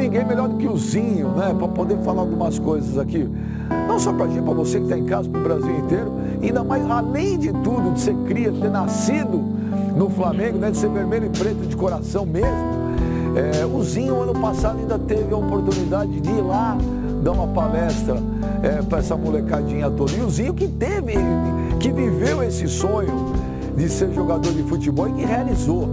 ninguém melhor do que o Zinho, né? Para poder falar algumas coisas aqui. Não só para a gente, para você que está em casa, para o Brasil inteiro. Ainda mais, além de tudo, de ser cria, de ter nascido no Flamengo, né? De ser vermelho e preto de coração mesmo. O Zinho, ano passado, ainda teve a oportunidade de ir lá dar uma palestra para essa molecadinha toda. E o Zinho que viveu esse sonho de ser jogador de futebol e que realizou.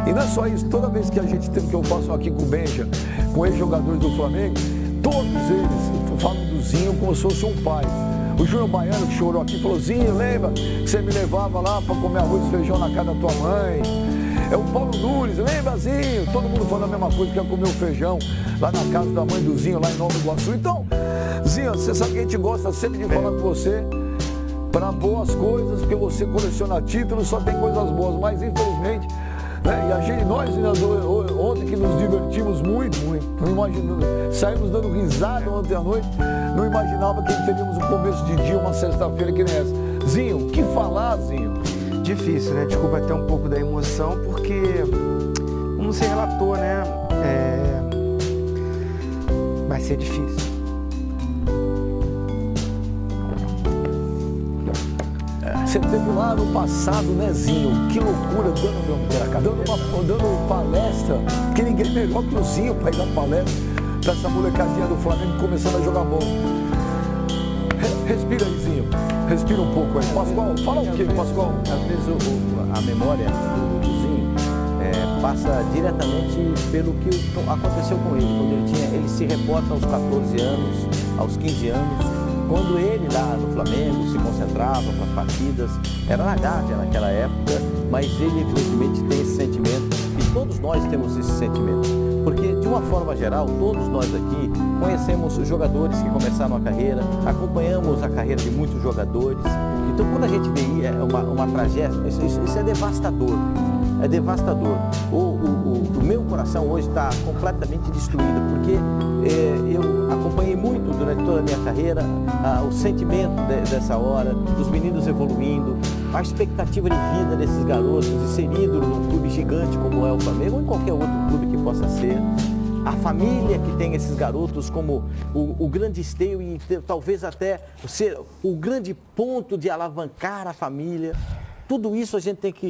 E não é só isso, toda vez que eu faço aqui com o Benja, com ex-jogadores do Flamengo, todos eles falam do Zinho como se fosse um pai. O Júnior Baiano, que chorou aqui, falou: Zinho, lembra que você me levava lá para comer arroz e feijão na casa da tua mãe? O Paulo Nunes, lembra, Zinho? Todo mundo falando a mesma coisa, que ia comer o feijão lá na casa da mãe do Zinho, lá em Nova Iguaçu. Então, Zinho, você sabe que a gente gosta sempre de falar com você para boas coisas, porque você coleciona títulos, só tem coisas boas, mas infelizmente, né? E nós ontem que nos divertimos muito, não imaginamos, saímos dando risada ontem à noite, não imaginava que teríamos um começo de dia, uma sexta-feira que nem essa. Zinho, o que falar, Zinho? Difícil, né? Desculpa até um pouco da emoção, porque, como você relatou, né? Vai ser difícil. Você teve lá no passado, né, Zinho? Que loucura, dando palestra, que ninguém melhor que o Zinho para ir dar palestra para essa molecadinha do Flamengo começando a jogar bola. Respira aí, Zinho. Respira um pouco aí. Pascoal, fala o quê, Pascoal? Às vezes a memória do Zinho passa diretamente pelo que aconteceu com ele. Quando ele se reporta aos 14 anos, aos 15 anos, quando ele lá no Flamengo se concentrava para as partidas, era na Gávea naquela época, mas ele evidentemente tem esse sentimento, e todos nós temos esse sentimento. Porque, de uma forma geral, todos nós aqui conhecemos jogadores que começaram a carreira, acompanhamos a carreira de muitos jogadores. Então, quando a gente vê uma tragédia, isso é devastador. É devastador. O meu coração hoje está completamente destruído, porque eu acompanhei muito durante toda a minha carreira o sentimento dessa hora, dos meninos evoluindo, a expectativa de vida desses garotos, de ser ídolo num clube gigante como é o Flamengo, ou em qualquer outro clube que possa ser. A família que tem esses garotos como o grande esteio e talvez até ser o grande ponto de alavancar a família. Tudo isso a gente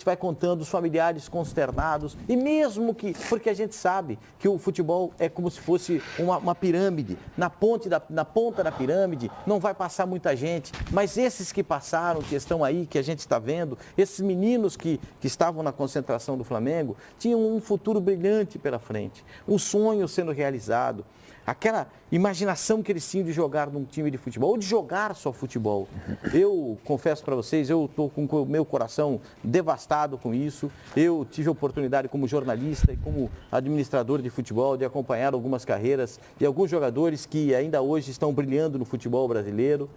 vai contando, os familiares consternados, e mesmo porque a gente sabe que o futebol é como se fosse uma pirâmide, na ponta da pirâmide não vai passar muita gente, mas esses que passaram, que estão aí, que a gente está vendo, esses meninos que estavam na concentração do Flamengo, tinham um futuro brilhante pela frente, um sonho sendo realizado. Aquela imaginação que eles tinham de jogar num time de futebol, ou de jogar só futebol. Eu confesso para vocês, eu estou com o meu coração devastado com isso. Eu tive a oportunidade como jornalista e como administrador de futebol de acompanhar algumas carreiras de alguns jogadores que ainda hoje estão brilhando no futebol brasileiro.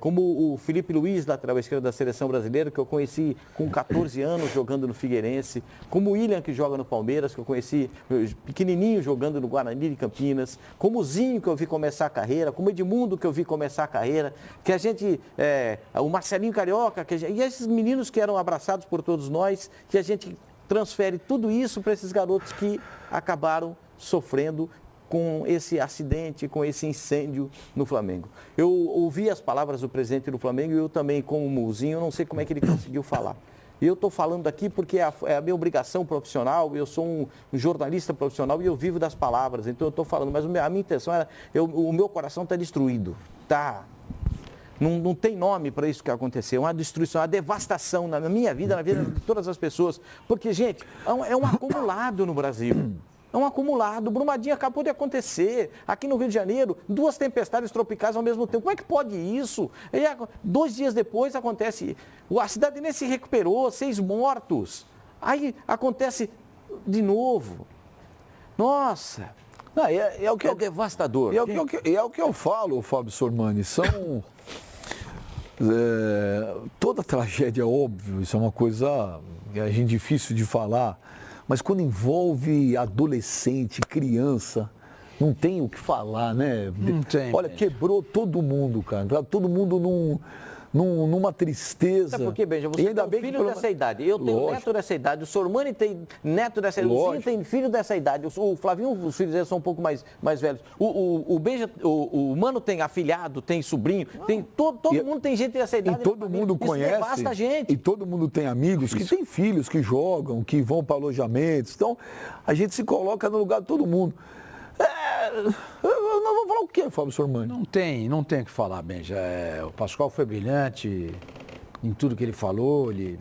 Como o Felipe Luiz, lateral esquerdo da seleção brasileira, que eu conheci com 14 anos jogando no Figueirense, como o William, que joga no Palmeiras, que eu conheci pequenininho jogando no Guarani de Campinas, como o Zinho, que eu vi começar a carreira, como o Edmundo, que eu vi começar a carreira, que a gente, o Marcelinho Carioca, e esses meninos que eram abraçados por todos nós, que a gente transfere tudo isso para esses garotos que acabaram sofrendo com esse acidente, com esse incêndio no Flamengo. Eu ouvi as palavras do presidente do Flamengo e eu também, como Muzinho, eu não sei como é que ele conseguiu falar. E eu estou falando aqui porque é a minha obrigação profissional, eu sou um jornalista profissional e eu vivo das palavras, então eu estou falando, mas a minha intenção era, o meu coração está destruído, tá? Não tem nome para isso que aconteceu, uma destruição, uma devastação na minha vida, na vida de todas as pessoas, porque, gente, é um acumulado no Brasil. É um acumulado. Brumadinho acabou de acontecer. Aqui no Rio de Janeiro, 2 tempestades tropicais ao mesmo tempo. Como é que pode isso? E 2 dias depois acontece. A cidade nem se recuperou, 6 mortos. Aí acontece de novo. Nossa. Não, é o que é devastador. É o que eu falo, Fábio Sormani. São... toda tragédia, óbvio, isso é uma coisa difícil de falar. Mas quando envolve adolescente, criança, não tem o que falar, né? Não tem. Olha, quebrou todo mundo, cara. Todo mundo numa tristeza. Sabe por quê, Benja? Você E ainda tem bem um filho que dessa idade, eu tenho Lógico. neto dessa idade, o Sormani tem neto dessa idade, o Luzinho tem filho dessa idade, o Flavinho, os filhos dele são um pouco mais velhos. O Benja, o Mano tem afilhado, tem sobrinho, tem, todo mundo tem gente dessa idade. E todo mundo conhece. Isso devasta a gente. E todo mundo tem amigos que têm filhos que jogam, que vão para alojamentos. Então, a gente se coloca no lugar de todo mundo. Nós vamos falar o quê, Fábio Sormani? Não tem o que falar, Benja. O Pascoal foi brilhante em tudo que ele falou, ele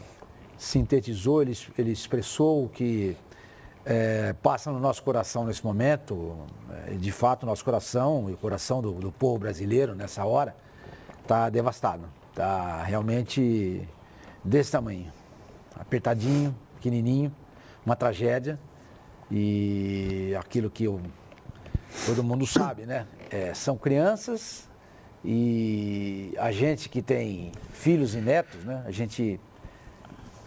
sintetizou, ele expressou o que passa no nosso coração nesse momento. De fato, o nosso coração e o coração do povo brasileiro nessa hora está devastado. Está realmente desse tamanho. Apertadinho, pequenininho, uma tragédia. E aquilo que todo mundo sabe, né? São crianças e a gente que tem filhos e netos, né? A gente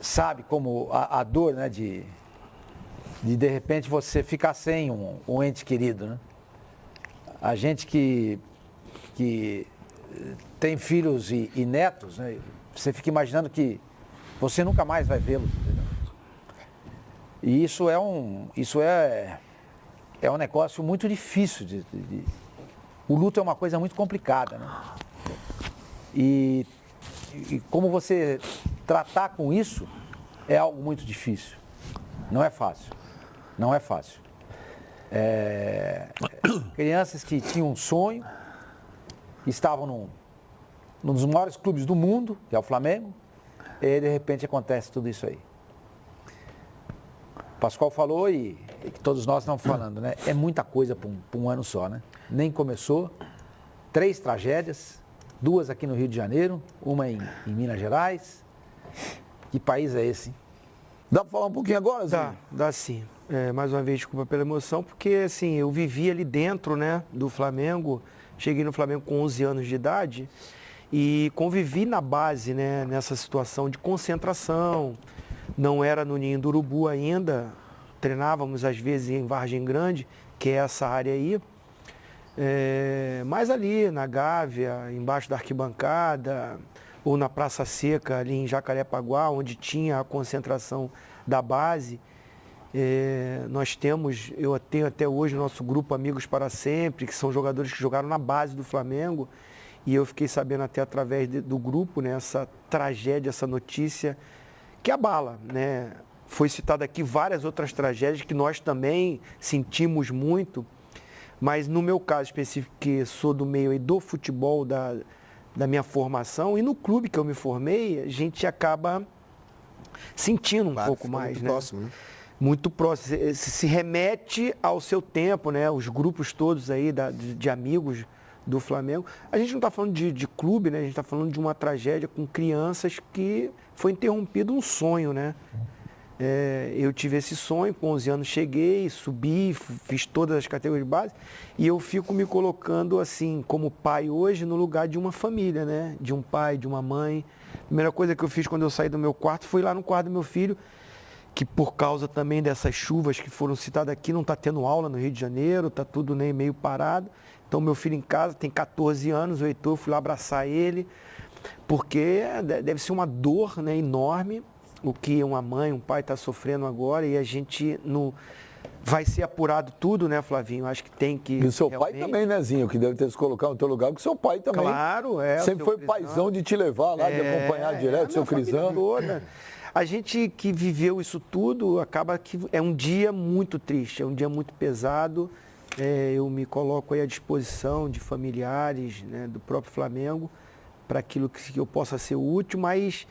sabe como a dor, né? De repente você ficar sem um ente querido, né? A gente que tem filhos e netos, né? Você fica imaginando que você nunca mais vai vê-los, entendeu? E isso é um negócio muito difícil O luto é uma coisa muito complicada, né? E como você tratar com isso é algo muito difícil. Não é fácil. Não é fácil. Crianças que tinham um sonho, estavam num dos maiores clubes do mundo, que é o Flamengo, e de repente acontece tudo isso aí. O Pascoal falou e que todos nós estamos falando, né? É muita coisa para um ano só, né? Nem começou, 3 tragédias, 2 aqui no Rio de Janeiro, uma em Minas Gerais. Que país é esse, hein? Dá para falar um pouquinho agora, Zé? Dá sim. Mais uma vez, desculpa pela emoção, porque assim, eu vivi ali dentro, né, do Flamengo, cheguei no Flamengo com 11 anos de idade e convivi na base, né, nessa situação de concentração. Não era no Ninho do Urubu ainda, treinávamos às vezes em Vargem Grande, que é essa área aí, mas ali na Gávea, embaixo da arquibancada, ou na Praça Seca, ali em Jacarepaguá, onde tinha a concentração da base. Eu tenho até hoje o nosso grupo Amigos para Sempre, que são jogadores que jogaram na base do Flamengo, e eu fiquei sabendo até através do grupo, né, essa tragédia, essa notícia que abala, né? Foi citada aqui várias outras tragédias que nós também sentimos muito, mas no meu caso específico, que sou do meio aí do futebol, da minha formação, e no clube que eu me formei, a gente acaba sentindo um pouco mais, muito né? Próximo, né? Muito próximo. Se remete ao seu tempo, né? Os grupos todos aí de amigos do Flamengo. A gente não está falando de clube, né? A gente está falando de uma tragédia com crianças que foi interrompido um sonho, né? Eu tive esse sonho, com 11 anos cheguei, subi, fiz todas as categorias de base, e eu fico me colocando assim, como pai hoje, no lugar de uma família, né? De um pai, de uma mãe. A primeira coisa que eu fiz quando eu saí do meu quarto foi lá no quarto do meu filho, que por causa também dessas chuvas que foram citadas aqui, não está tendo aula no Rio de Janeiro, está tudo nem meio parado. Então meu filho em casa tem 14 anos, o Heitor, fui lá abraçar ele, porque deve ser uma dor, né, enorme, o que uma mãe, um pai está sofrendo agora, e a gente não vai ser apurado tudo, né, Flavinho? Acho que tem que... E o seu realmente... pai também, né, Zinho? Que deve ter se colocado no teu lugar, porque o seu pai também. Claro, sempre foi paizão de te levar lá, de acompanhar direto, seu Crisano. Toda. A gente que viveu isso tudo, acaba que é um dia muito triste, é um dia muito pesado. Eu me coloco aí à disposição de familiares, né, do próprio Flamengo, para aquilo que eu possa ser útil, mas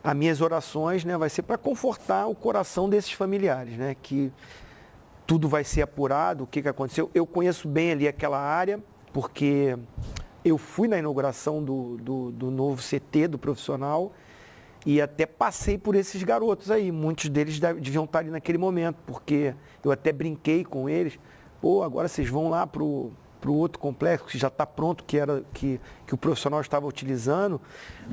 as minhas orações, né, vai ser para confortar o coração desses familiares, né, que tudo vai ser apurado, o que aconteceu. Eu conheço bem ali aquela área, porque eu fui na inauguração do novo CT do profissional e até passei por esses garotos aí. Muitos deles deviam estar ali naquele momento, porque eu até brinquei com eles. Pô, agora vocês vão lá para o outro complexo, que já está pronto, que o profissional estava utilizando.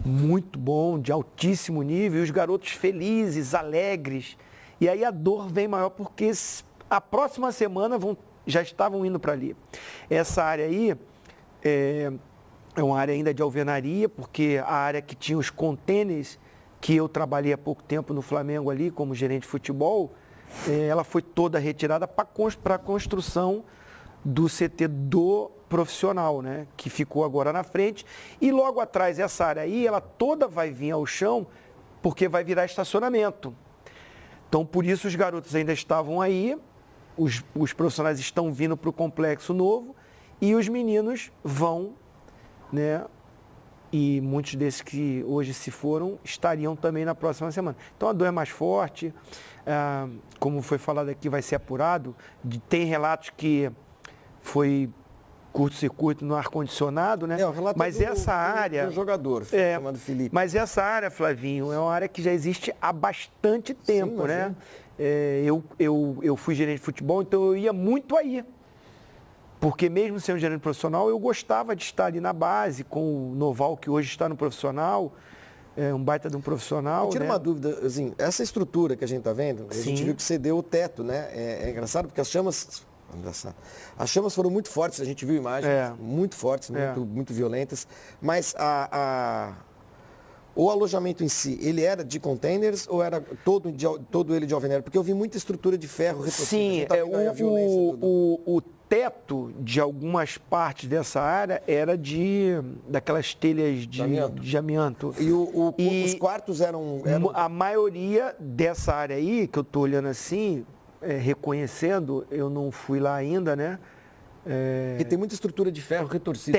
Muito bom, de altíssimo nível. E os garotos felizes, alegres. E aí a dor vem maior, porque a próxima semana já estavam indo para ali. Essa área aí, é uma área ainda de alvenaria, porque a área que tinha os contêineres, que eu trabalhei há pouco tempo no Flamengo ali como gerente de futebol, ela foi toda retirada para a construção do CT do profissional, né? Que ficou agora na frente. E logo atrás, essa área aí, ela toda vai vir ao chão, porque vai virar estacionamento. Então, por isso, os garotos ainda estavam aí, os profissionais estão vindo para o complexo novo e os meninos vão, né? E muitos desses que hoje se foram estariam também na próxima semana. Então, a dor é mais forte, como foi falado aqui, vai ser apurado. Tem relatos que foi curto-circuito no ar-condicionado, né? Mas essa área... Um jogador chamado Felipe. Mas essa área, Flavinho, é uma área que já existe há bastante tempo, né? Eu fui gerente de futebol, então eu ia muito aí. Porque mesmo sendo gerente profissional, eu gostava de estar ali na base, com o Noval, que hoje está no profissional, um baita de um profissional. Tira uma dúvida, assim, essa estrutura que a gente está vendo, a gente viu que cedeu o teto, né? É engraçado porque as chamas foram muito fortes, a gente viu imagens muito fortes, muito violentas, mas o alojamento em si, ele era de containers ou era todo ele de alvenaria? Porque eu vi muita estrutura de ferro retorcida. Sim, o teto de algumas partes dessa área era daquelas telhas de amianto. E os quartos eram... A maioria dessa área aí, que eu estou olhando assim, reconhecendo, eu não fui lá ainda, né? E tem muita estrutura de ferro retorcida.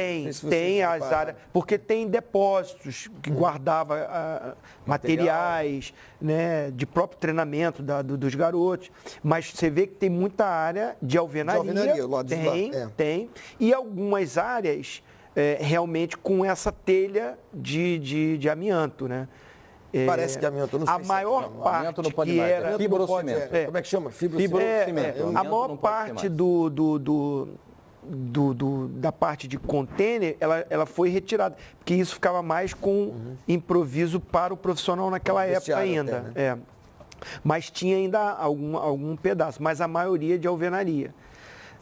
Tem as áreas, porque tem depósitos que guardava materiais, né, de próprio treinamento dos garotos. Mas você vê que tem muita área de alvenaria. Tem. E algumas áreas realmente com essa telha de amianto, né? Parece que amianto, não sei. A maior parte não pode que mais, era... Fibrocimento. Como é que chama? Fibrocimento. A maior parte da parte de container, ela foi retirada, porque isso ficava mais com improviso para o profissional naquela época ainda. Até, né? Mas tinha ainda algum pedaço, mas a maioria de alvenaria.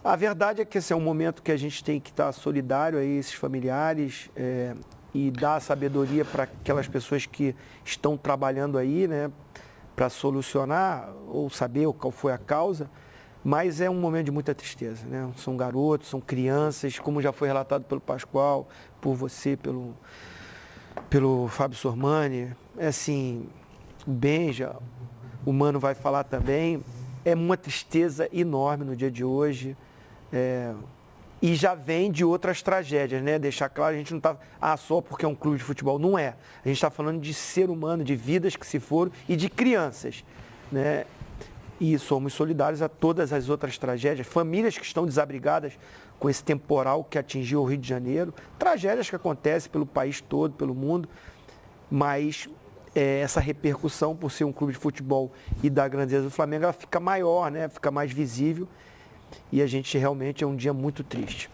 A verdade é que esse é um momento que a gente tem que estar solidário a esses familiares e dar sabedoria para aquelas pessoas que estão trabalhando aí, né, para solucionar ou saber qual foi a causa. Mas é um momento de muita tristeza, né? São garotos, são crianças, como já foi relatado pelo Pascoal, por você, pelo Fábio Sormani. É assim, o Benja, o Mano vai falar também. É uma tristeza enorme no dia de hoje. E já vem de outras tragédias, né? Deixar claro, a gente não está só porque é um clube de futebol. Não é. A gente está falando de ser humano, de vidas que se foram e de crianças, né? E somos solidários a todas as outras tragédias, famílias que estão desabrigadas com esse temporal que atingiu o Rio de Janeiro, tragédias que acontecem pelo país todo, pelo mundo, mas essa repercussão por ser um clube de futebol e da grandeza do Flamengo, ela fica maior, né? Fica mais visível e a gente realmente é um dia muito triste.